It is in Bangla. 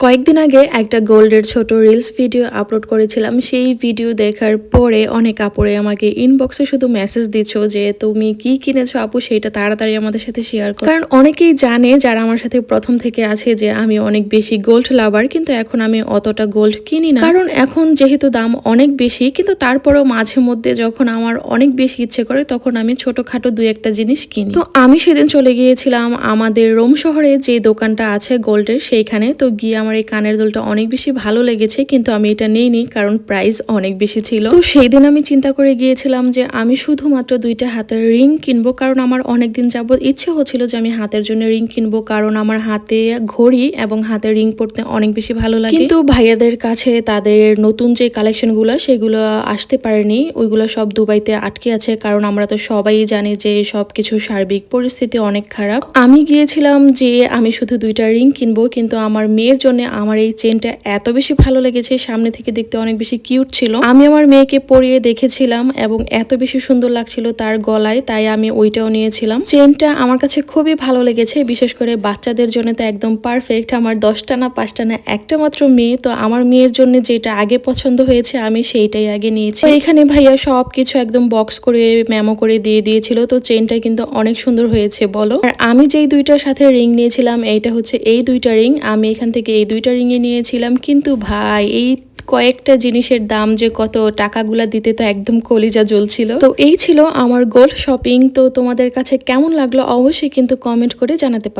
কয়েকদিন আগে একটা গোল্ডের ছোট রিলস ভিডিও আপলোড করেছিলাম। সেই ভিডিও দেখার পরে অনেক আপুরে আমাকে ইনবক্সে শুধু মেসেজ দিচ্ছ যে তুমি কি কিনেছো আপু, সেটা তাড়াতাড়ি আমাদের সাথে শেয়ার করো। কারণ অনেকেই জানে যারা আমার সাথে প্রথম থেকে আছে যে আমি অনেক বেশি গোল্ড লাভার, কিন্তু এখন আমি অতটা গোল্ড কিনি না। কারণ এখন যেহেতু দাম অনেক বেশি, কিন্তু তারপরেও মাঝে মধ্যে যখন আমার অনেক বেশি ইচ্ছে করে তখন আমি ছোটখাটো দুই একটা জিনিস কিনি। তো আমি সেদিন চলে গিয়েছিলাম আমাদের রোম শহরে যে দোকানটা আছে গোল্ডের, সেইখানে। তো গিয়ে আমার এই কানের দুলটা অনেক বেশি ভালো লেগেছে, কিন্তু আমি এটা নেইনি কারণ প্রাইস অনেক বেশি ছিল। তো সেই দিন আমি চিন্তা করে গিয়েছিলাম যে আমি শুধুমাত্র দুইটা হাতের রিং কিনবো, কারণ আমার অনেকদিন যাবত ইচ্ছে হচ্ছিল যে আমি হাতের জন্য রিং কিনবো, কারণ আমার হাতে ঘড়ি এবং হাতের রিং পরতে অনেক বেশি ভালো লাগে। কিন্তু ভাইয়াদের কাছে তাদের নতুন যে কালেকশন গুলো সেগুলো আসতে পারেনি, ওইগুলো সব দুবাইতে আটকে আছে। কারণ আমরা তো সবাই জানি যে সবকিছু সার্বিক পরিস্থিতি অনেক খারাপ। আমি গিয়েছিলাম যে আমি শুধু দুইটা রিং কিনবো, কিন্তু আমার মেয়ের জন্য আমার এই চেনটা এত বেশি ভালো লেগেছে, সামনে থেকে দেখতে অনেক বেশি কিউট ছিল। আমি আমার মেয়েকে পরিয়ে দেখেছিলাম এবং এত বেশি সুন্দর লাগছিল তার গলায়, তাই আমি ওইটাও নিয়েছিলাম। চেনটা আমার কাছে খুবই ভালো লেগেছে, বিশেষ করে বাচ্চাদের জন্য তো একদম পারফেক্ট। আমার 10টা না 5টা না একটা মাত্র মেয়ে, তো আমার মেয়ের জন্য যেটা আগে পছন্দ হয়েছে আমি সেইটাই আগে নিয়েছি। এখানে ভাইয়া সবকিছু একদম বক্স করে মেমো করে দিয়ে দিয়েছিল। তো চেনটা কিন্তু অনেক সুন্দর হয়েছে বলো। আর আমি যেই দুইটার সাথে রিং নিয়েছিলাম এইটা হচ্ছে এই দুইটা রিং, আমি এখান থেকে এই দুইটা রিংয়ে নিয়েছিলাম। কিন্তু ভাই এই কয়েকটা জিনিসের দাম যে কত, টাকাগুলা দিতে তো একদম কলিজা জ্বলছিল। তো এই ছিল আমার গোল্ড শপিং। তো তোমাদের কাছে কেমন লাগলো অবশ্যই কিন্তু কমেন্ট করে জানাতে পারো।